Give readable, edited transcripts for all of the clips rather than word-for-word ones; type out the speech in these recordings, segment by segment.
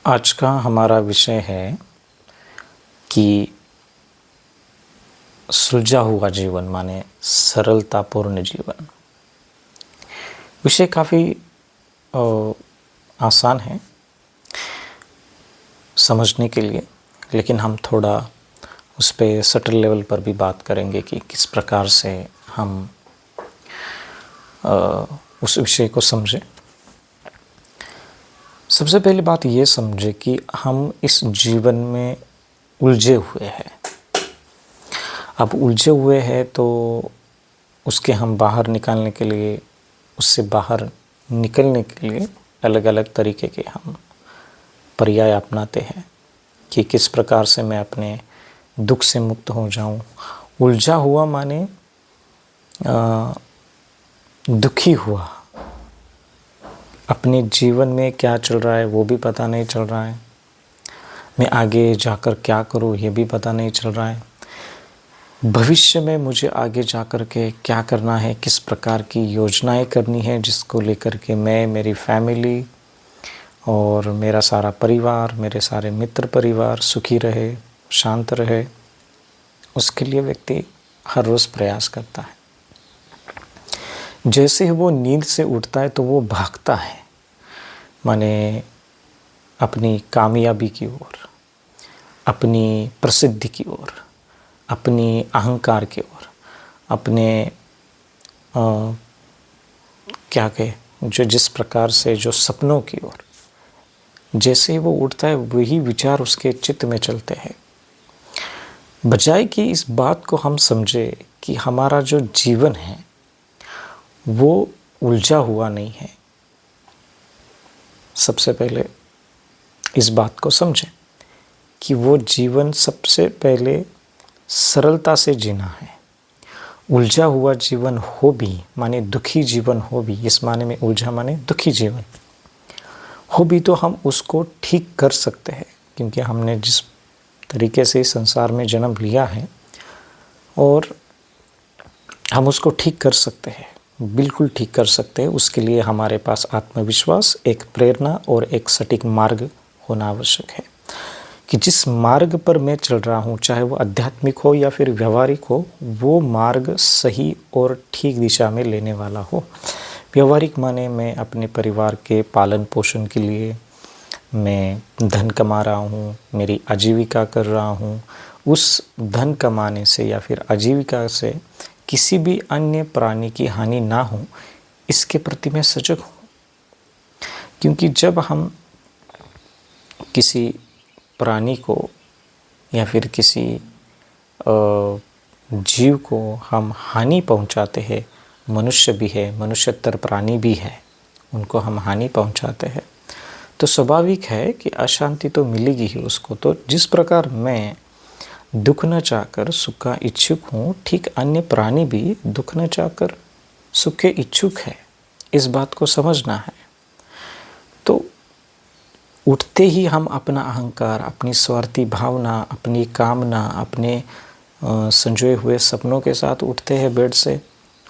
आज का हमारा विषय है कि सुलझा हुआ जीवन माने सरलतापूर्ण जीवन। विषय काफ़ी आसान है समझने के लिए, लेकिन हम थोड़ा उस पे सटल लेवल पर भी बात करेंगे कि किस प्रकार से हम उस विषय को समझें। सबसे पहली बात ये समझे कि हम इस जीवन में उलझे हुए हैं। अब उलझे हुए हैं तो उसके हम बाहर निकालने के लिए, उससे बाहर निकलने के लिए अलग अलग तरीके के हम पर्याय अपनाते हैं कि किस प्रकार से मैं अपने दुख से मुक्त हो जाऊं। उलझा हुआ माने दुखी हुआ, अपने जीवन में क्या चल रहा है वो भी पता नहीं चल रहा है, मैं आगे जाकर क्या करूं ये भी पता नहीं चल रहा है, भविष्य में मुझे आगे जाकर के क्या करना है, किस प्रकार की योजनाएं करनी है जिसको लेकर के मैं, मेरी फैमिली और मेरा सारा परिवार, मेरे सारे मित्र परिवार सुखी रहे, शांत रहे, उसके लिए व्यक्ति हर रोज़ प्रयास करता है। जैसे ही वो नींद से उठता है तो वो भागता है, माने अपनी कामयाबी की ओर, अपनी प्रसिद्धि की ओर, अपनी अहंकार की ओर, अपने क्या कहे जो जिस प्रकार से जो सपनों की ओर। जैसे ही वो उठता है वही विचार उसके चित्त में चलते हैं, बजाय कि इस बात को हम समझे कि हमारा जो जीवन है वो उलझा हुआ नहीं है। सबसे पहले इस बात को समझें कि वो जीवन सबसे पहले सरलता से जीना है। उलझा हुआ जीवन हो भी माने दुखी जीवन हो भी, इस माने में उलझा माने दुखी जीवन हो भी, तो हम उसको ठीक कर सकते हैं, क्योंकि हमने जिस तरीके से संसार में जन्म लिया है और हम उसको ठीक कर सकते हैं, बिल्कुल ठीक कर सकते हैं। उसके लिए हमारे पास आत्मविश्वास, एक प्रेरणा और एक सटीक मार्ग होना आवश्यक है कि जिस मार्ग पर मैं चल रहा हूँ, चाहे वो आध्यात्मिक हो या फिर व्यवहारिक हो, वो मार्ग सही और ठीक दिशा में लेने वाला हो। व्यवहारिक माने मैं अपने परिवार के पालन पोषण के लिए मैं धन कमा रहा हूँ, मेरी आजीविका कर रहा हूँ, उस धन कमाने से या फिर आजीविका से किसी भी अन्य प्राणी की हानि ना हो, इसके प्रति मैं सजग हूँ। क्योंकि जब हम किसी प्राणी को या फिर किसी जीव को हम हानि पहुंचाते हैं, मनुष्य भी है, मनुष्यतर प्राणी भी है, उनको हम हानि पहुंचाते हैं, तो स्वाभाविक है कि अशांति तो मिलेगी ही उसको। तो जिस प्रकार मैं दुख न चाहकर सुख का इच्छुक हूँ, ठीक अन्य प्राणी भी दुख न चाहकर सुख के इच्छुक है। इस बात को समझना है। तो उठते ही हम अपना अहंकार, अपनी स्वार्थी भावना, अपनी कामना, अपने संजोए हुए सपनों के साथ उठते हैं बेड से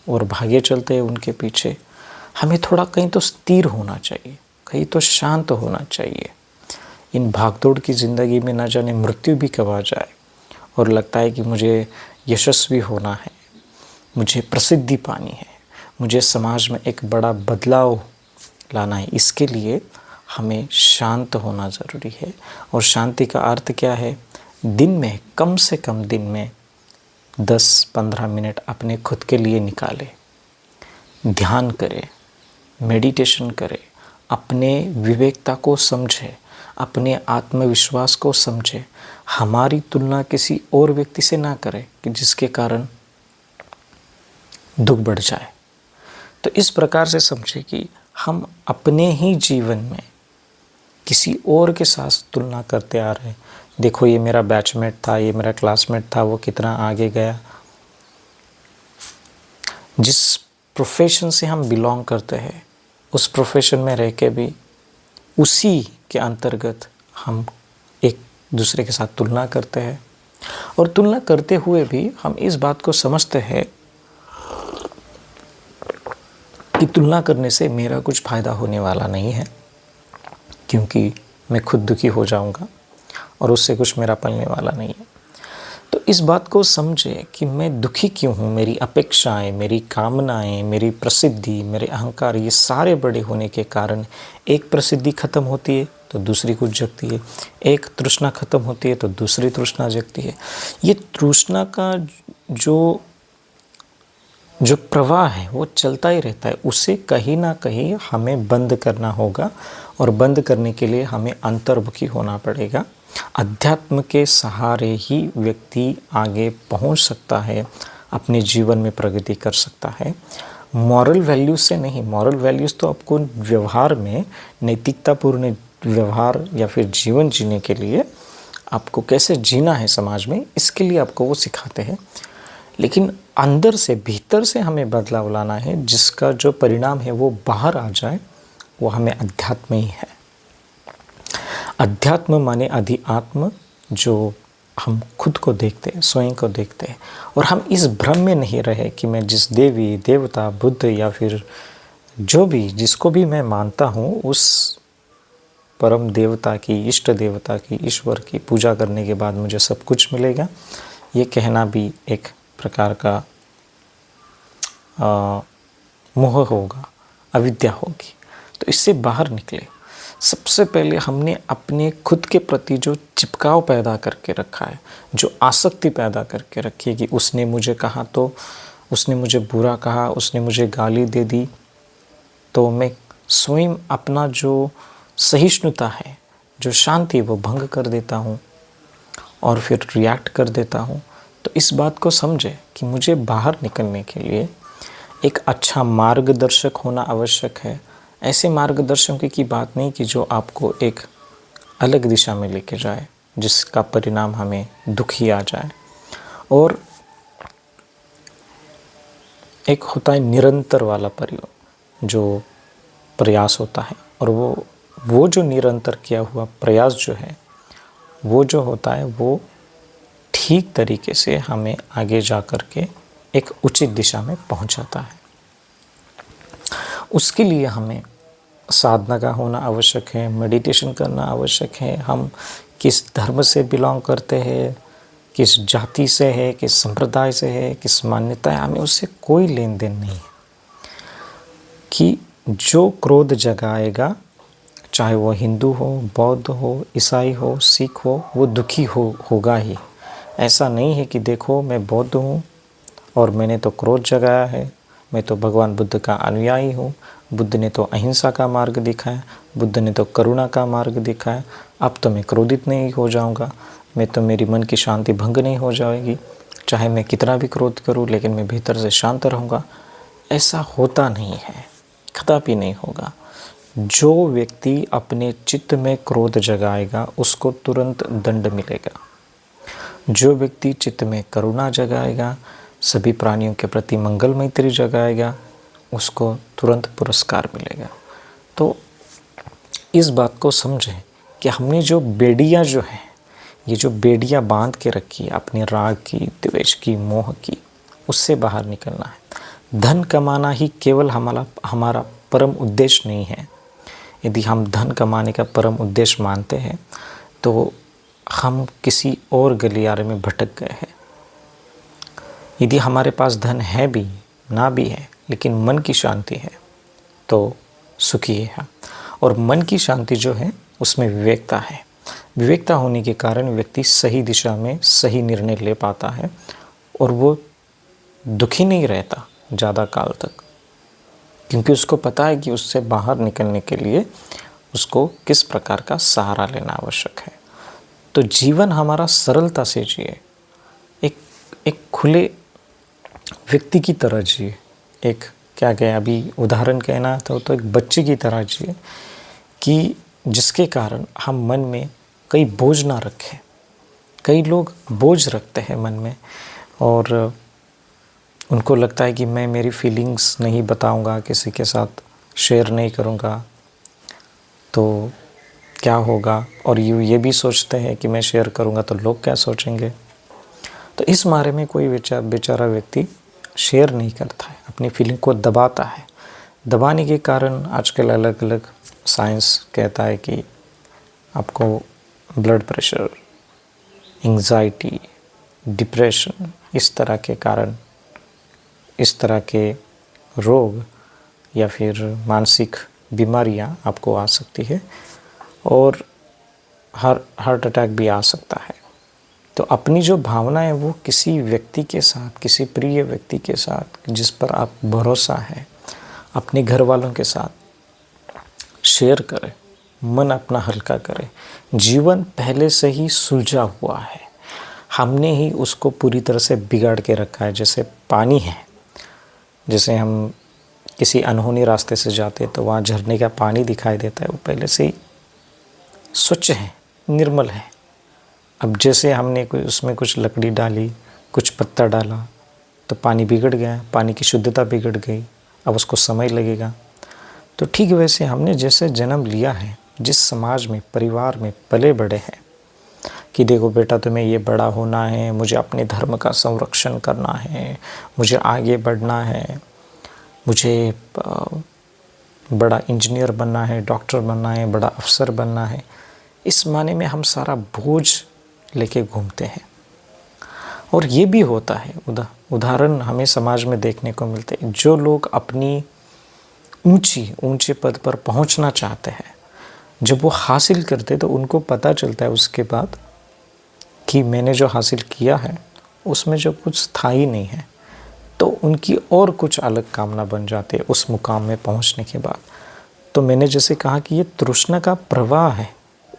और भागे चलते हैं उनके पीछे। हमें थोड़ा कहीं तो स्थिर होना चाहिए, कहीं तो शांत होना चाहिए। इन भागदौड़ की ज़िंदगी में न जाने मृत्यु भी कब आ जाए और लगता है कि मुझे यशस्वी होना है, मुझे प्रसिद्धि पानी है, मुझे समाज में एक बड़ा बदलाव लाना है। इसके लिए हमें शांत होना ज़रूरी है। और शांति का अर्थ क्या है? दिन में कम से कम दिन में 10-15 मिनट अपने खुद के लिए निकाले, ध्यान करे, मेडिटेशन करे, अपने विवेकता को समझे, अपने आत्मविश्वास को समझे, हमारी तुलना किसी और व्यक्ति से ना करें कि जिसके कारण दुख बढ़ जाए। तो इस प्रकार से समझे कि हम अपने ही जीवन में किसी और के साथ तुलना करते आ रहे हैं। देखो ये मेरा बैचमेट था, ये मेरा क्लासमेट था, वो कितना आगे गया। जिस प्रोफेशन से हम बिलोंग करते हैं उस प्रोफेशन में रह के भी उसी के अंतर्गत हम एक दूसरे के साथ तुलना करते हैं। और तुलना करते हुए भी हम इस बात को समझते हैं कि तुलना करने से मेरा कुछ फ़ायदा होने वाला नहीं है, क्योंकि मैं खुद दुखी हो जाऊंगा और उससे कुछ मेरा पलने वाला नहीं है। तो इस बात को समझे कि मैं दुखी क्यों हूँ। मेरी अपेक्षाएं, मेरी कामनाएं, मेरी प्रसिद्धि, मेरे अहंकार, ये सारे बड़े होने के कारण एक प्रसिद्धि खत्म होती है तो दूसरी कुछ जगती है, एक तृष्णा खत्म होती है तो दूसरी तृष्णा जगती है। ये तृष्णा का जो प्रवाह है वो चलता ही रहता है। उसे कहीं ना कहीं हमें बंद करना होगा और बंद करने के लिए हमें अंतर्मुखी होना पड़ेगा। अध्यात्म के सहारे ही व्यक्ति आगे पहुंच सकता है, अपने जीवन में प्रगति कर सकता है। मॉरल वैल्यूज से नहीं। मॉरल वैल्यूज़ तो आपको व्यवहार में, नैतिकतापूर्ण व्यवहार या फिर जीवन जीने के लिए आपको कैसे जीना है समाज में, इसके लिए आपको वो सिखाते हैं। लेकिन अंदर से, भीतर से हमें बदलाव लाना है, जिसका जो परिणाम है वो बाहर आ जाए, वो हमें अध्यात्म ही है। अध्यात्म माने अधि आत्म, जो हम खुद को देखते हैं, स्वयं को देखते हैं, और हम इस भ्रम में नहीं रहे कि मैं जिस देवी देवता, बुद्ध या फिर जो भी, जिसको भी मैं मानता हूँ, उस परम देवता की, इष्ट देवता की, ईश्वर की पूजा करने के बाद मुझे सब कुछ मिलेगा। ये कहना भी एक प्रकार का मोह होगा, अविद्या होगी। तो इससे बाहर निकले। सबसे पहले हमने अपने खुद के प्रति जो चिपकाव पैदा करके रखा है, जो आसक्ति पैदा करके रखी है कि उसने मुझे कहा तो, उसने मुझे बुरा कहा, उसने मुझे गाली दे दी, तो मैं स्वयं अपना जो सहिष्णुता है, जो शांति, वो भंग कर देता हूँ और फिर रिएक्ट कर देता हूँ। तो इस बात को समझे कि मुझे बाहर निकलने के लिए एक अच्छा मार्गदर्शक होना आवश्यक है। ऐसे मार्गदर्शकों की बात नहीं कि जो आपको एक अलग दिशा में लेके जाए, जिसका परिणाम हमें दुखी आ जाए। और एक होता है निरंतर वाला जो प्रयास होता है, और वो जो निरंतर किया हुआ प्रयास जो है, वो जो होता है, वो ठीक तरीके से हमें आगे जा कर के एक उचित दिशा में पहुंचाता है। उसके लिए हमें साधना का होना आवश्यक है, मेडिटेशन करना आवश्यक है। हम किस धर्म से बिलोंग करते हैं, किस जाति से है, किस संप्रदाय से है, किस मान्यता है, हमें उससे कोई लेन देन नहीं है। कि जो क्रोध जगाएगा, चाहे वो हिंदू हो, बौद्ध हो, ईसाई हो, सिख हो, वो दुखी होगा ही। ऐसा नहीं है कि देखो मैं बौद्ध हूँ और मैंने तो क्रोध जगाया है, मैं तो भगवान बुद्ध का अनुयायी हूँ, बुद्ध ने तो अहिंसा का मार्ग दिखाया, बुद्ध ने तो करुणा का मार्ग दिखाया, अब तो मैं क्रोधित नहीं हो जाऊँगा, मैं तो, मेरी मन की शांति भंग नहीं हो जाएगी, चाहे मैं कितना भी क्रोध करूँ लेकिन मैं भीतर से शांत रहूँगा। ऐसा होता नहीं है, कदापि नहीं होगा। जो व्यक्ति अपने चित्त में क्रोध जगाएगा उसको तुरंत दंड मिलेगा। जो व्यक्ति चित्त में करुणा जगाएगा, सभी प्राणियों के प्रति मंगल मैत्री जगाएगा, उसको तुरंत पुरस्कार मिलेगा। तो इस बात को समझें कि हमने जो बेड़ियाँ जो हैं, ये जो बेड़ियाँ बांध के रखी है अपने राग की, द्वेष की, मोह की, उससे बाहर निकलना है। धन कमाना ही केवल हमारा परम उद्देश्य नहीं है। यदि हम धन कमाने का परम उद्देश्य मानते हैं तो हम किसी और गलियारे में भटक गए हैं। यदि हमारे पास धन है भी, ना भी है, लेकिन मन की शांति है तो सुखी है। और मन की शांति जो है उसमें विवेकता है। विवेकता होने के कारण व्यक्ति सही दिशा में सही निर्णय ले पाता है और वो दुखी नहीं रहता ज़्यादा काल तक, क्योंकि उसको पता है कि उससे बाहर निकलने के लिए उसको किस प्रकार का सहारा लेना आवश्यक है। तो जीवन हमारा सरलता से जिए, एक खुले व्यक्ति की तरह जिए। एक क्या कहें, अभी उदाहरण कहना तो एक बच्चे की तरह जिए, कि जिसके कारण हम मन में कई बोझ ना रखें। कई लोग बोझ रखते हैं मन में और उनको लगता है कि मैं मेरी फीलिंग्स नहीं बताऊंगा, किसी के साथ शेयर नहीं करूंगा तो क्या होगा, और ये भी सोचते हैं कि मैं शेयर करूंगा तो लोग क्या सोचेंगे। तो इस मारे में कोई बेचारा व्यक्ति शेयर नहीं करता है, अपनी फीलिंग को दबाता है। दबाने के कारण आजकल अलग अलग साइंस कहता है कि आपको ब्लड प्रेशर, एंग्जाइटी, डिप्रेशन, इस तरह के कारण, इस तरह के रोग या फिर मानसिक बीमारियां आपको आ सकती है और हार्ट अटैक भी आ सकता है। तो अपनी जो भावना है वो किसी व्यक्ति के साथ, किसी प्रिय व्यक्ति के साथ जिस पर आप भरोसा है, अपने घर वालों के साथ शेयर करें, मन अपना हल्का करें। जीवन पहले से ही सुलझा हुआ है, हमने ही उसको पूरी तरह से बिगाड़ के रखा है। जैसे पानी है, जैसे हम किसी अनहोनी रास्ते से जाते तो वहाँ झरने का पानी दिखाई देता है, वो पहले से ही स्वच्छ है, निर्मल है। अब जैसे हमने उसमें कुछ लकड़ी डाली, कुछ पत्ता डाला तो पानी बिगड़ गया, पानी की शुद्धता बिगड़ गई, अब उसको समय लगेगा। तो ठीक वैसे हमने जैसे जन्म लिया है, जिस समाज में, परिवार में पले बड़े हैं कि देखो बेटा तुम्हें ये बड़ा होना है, मुझे अपने धर्म का संरक्षण करना है, मुझे आगे बढ़ना है, मुझे बड़ा इंजीनियर बनना है, डॉक्टर बनना है, बड़ा अफसर बनना है, इस माने में हम सारा बोझ लेके घूमते हैं। और ये भी होता है, उदाहरण हमें समाज में देखने को मिलते हैं, जो लोग अपनी ऊंचे पद पर पहुंचना चाहते हैं, जब वो हासिल करते तो उनको पता चलता है उसके बाद कि मैंने जो हासिल किया है उसमें जो कुछ था ही नहीं है, तो उनकी और कुछ अलग कामना बन जाती है उस मुकाम में पहुंचने के बाद। तो मैंने जैसे कहा कि ये तृष्णा का प्रवाह है,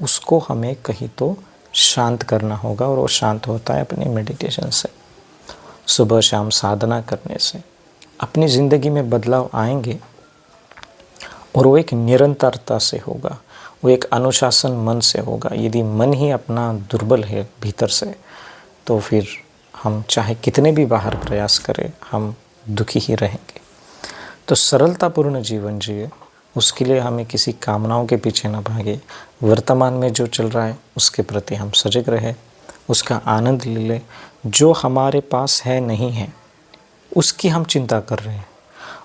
उसको हमें कहीं तो शांत करना होगा, और वो शांत होता है अपनी मेडिटेशन से, सुबह शाम साधना करने से। अपनी ज़िंदगी में बदलाव आएंगे और वो एक निरंतरता से होगा, वो एक अनुशासन मन से होगा। यदि मन ही अपना दुर्बल है भीतर से, तो फिर हम चाहे कितने भी बाहर प्रयास करें, हम दुखी ही रहेंगे। तो सरलतापूर्ण जीवन जिए, उसके लिए हमें किसी कामनाओं के पीछे न भागे। वर्तमान में जो चल रहा है उसके प्रति हम सजग रहे, उसका आनंद ले लें। जो हमारे पास है नहीं है उसकी हम चिंता कर रहे हैं,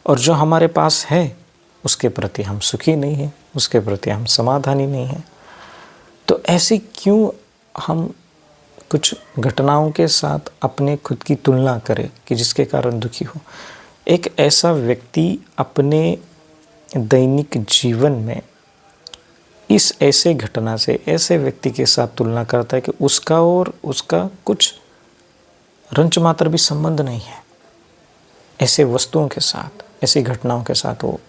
और जो हमारे पास है उसके प्रति हम सुखी नहीं हैं, उसके प्रति हम समाधानी नहीं हैं। तो ऐसे क्यों हम कुछ घटनाओं के साथ अपने खुद की तुलना करें कि जिसके कारण दुखी हो। एक ऐसा व्यक्ति अपने दैनिक जीवन में इस ऐसे घटना से, ऐसे व्यक्ति के साथ तुलना करता है कि उसका और उसका कुछ रंच मात्र भी संबंध नहीं है। ऐसे वस्तुओं के साथ, ऐसी घटनाओं के साथ वो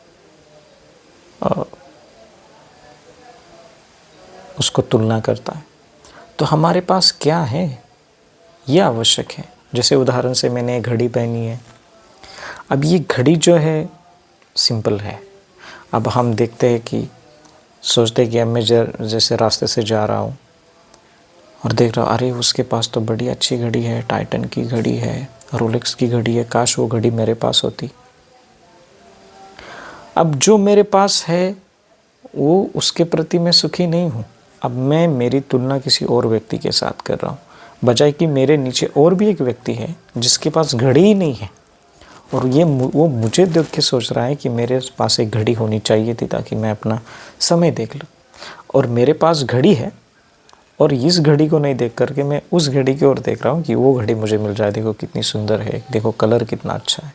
उसको तुलना करता है। तो हमारे पास क्या है ये आवश्यक है। जैसे उदाहरण से मैंने एक घड़ी पहनी है, अब ये घड़ी जो है सिंपल है। अब हम देखते हैं कि सोचते हैं कि अब मैं जैसे रास्ते से जा रहा हूँ और देख रहा हूँ, अरे उसके पास तो बड़ी अच्छी घड़ी है, टाइटन की घड़ी है, रोलेक्स की घड़ी है, काश वो घड़ी मेरे पास होती। अब जो मेरे पास है वो उसके प्रति मैं सुखी नहीं हूँ। अब मैं मेरी तुलना किसी और व्यक्ति के साथ कर रहा हूँ, बजाय कि मेरे नीचे और भी एक व्यक्ति है जिसके पास घड़ी ही नहीं है, और वो मुझे देख के सोच रहा है कि मेरे पास एक घड़ी होनी चाहिए थी ताकि मैं अपना समय देख लूँ। और मेरे पास घड़ी है और इस घड़ी को नहीं देख करके मैं उस घड़ी की ओर देख रहा हूँ कि वो घड़ी मुझे मिल जाए, देखो कितनी सुंदर है, देखो कलर कितना अच्छा है।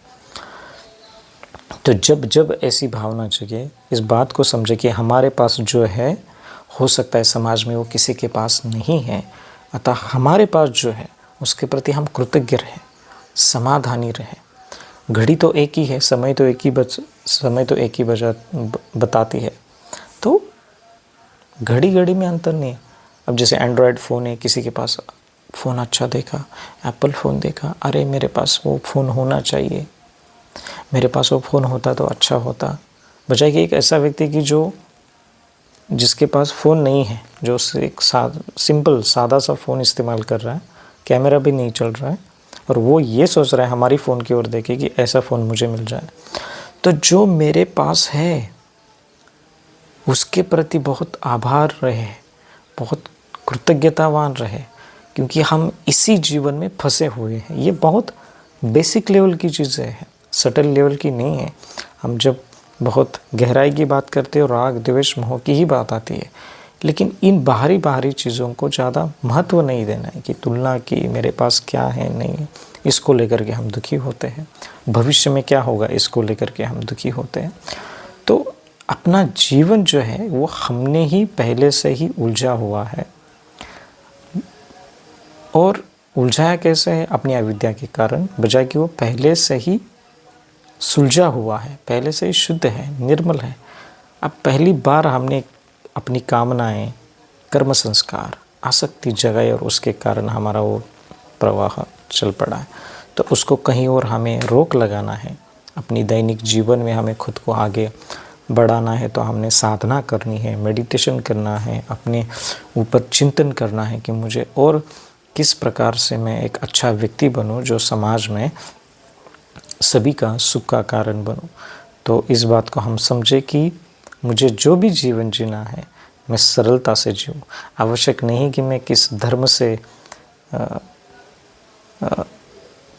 तो जब जब ऐसी भावना जगे, इस बात को समझे कि हमारे पास जो है, हो सकता है समाज में वो किसी के पास नहीं है, अतः हमारे पास जो है उसके प्रति हम कृतज्ञ रहें, समाधानी रहें। घड़ी तो एक ही है, समय तो एक ही बताती है, तो घड़ी में अंतर नहीं है। अब जैसे एंड्रॉयड फ़ोन है, किसी के पास फ़ोन अच्छा देखा, एप्पल फ़ोन देखा, अरे मेरे पास वो फ़ोन होना चाहिए, मेरे पास वो फ़ोन होता तो अच्छा होता, बजाय कि एक ऐसा व्यक्ति की जिसके पास फ़ोन नहीं है, जो एक सिंपल सादा सा फ़ोन इस्तेमाल कर रहा है, कैमरा भी नहीं चल रहा है, और वो ये सोच रहा है हमारी फ़ोन की ओर देखे कि ऐसा फ़ोन मुझे मिल जाए। तो जो मेरे पास है उसके प्रति बहुत आभार रहे, बहुत कृतज्ञतावान रहे, क्योंकि हम इसी जीवन में फंसे हुए हैं। ये बहुत बेसिक लेवल की चीज़ें हैं, सटल लेवल की नहीं है। हम जब बहुत गहराई की बात करते हैं और राग द्वेष मोह की ही बात आती है, लेकिन इन बाहरी चीज़ों को ज़्यादा महत्व नहीं देना है कि तुलना की मेरे पास क्या है नहीं है, इसको लेकर के हम दुखी होते हैं, भविष्य में क्या होगा इसको लेकर के हम दुखी होते हैं। तो अपना जीवन जो है वो हमने ही पहले से ही उलझा हुआ है, और उलझाया कैसे है? अपनी अविद्या के कारण, बजाय कि वो पहले से ही सुलझा हुआ है, पहले से ही शुद्ध है, निर्मल है। अब पहली बार हमने अपनी कामनाएं, कर्म संस्कार, आसक्ति जगाई और उसके कारण हमारा वो प्रवाह चल पड़ा है। तो उसको कहीं और हमें रोक लगाना है। अपनी दैनिक जीवन में हमें खुद को आगे बढ़ाना है तो हमने साधना करनी है, मेडिटेशन करना है, अपने ऊपर चिंतन करना है कि मुझे और किस प्रकार से मैं एक अच्छा व्यक्ति बनूं जो समाज में सभी का सुख का कारण बनूं। तो इस बात को हम समझे कि मुझे जो भी जीवन जीना है मैं सरलता से जीऊँ। आवश्यक नहीं कि मैं किस धर्म से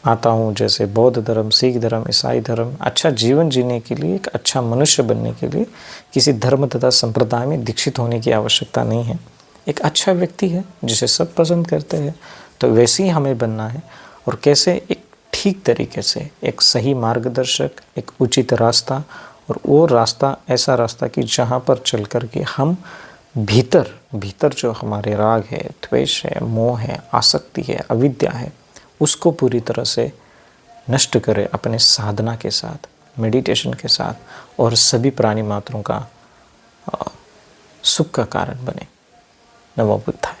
आता हूँ, जैसे बौद्ध धर्म, सिख धर्म, ईसाई धर्म। अच्छा जीवन जीने के लिए, एक अच्छा मनुष्य बनने के लिए किसी धर्म तथा संप्रदाय में दीक्षित होने की आवश्यकता नहीं है। एक अच्छा व्यक्ति है जिसे सब पसंद करते हैं, तो वैसे ही हमें बनना है। और कैसे? एक ठीक तरीके से, एक सही मार्गदर्शक, एक उचित रास्ता, और वो रास्ता ऐसा रास्ता कि जहाँ पर चल कर के हम भीतर जो हमारे राग है, द्वेष है, मोह है, आसक्ति है, अविद्या है, उसको पूरी तरह से नष्ट करें अपने साधना के साथ, मेडिटेशन के साथ, और सभी प्राणी मात्रों का सुख का कारण बने। नमो बुद्धाय।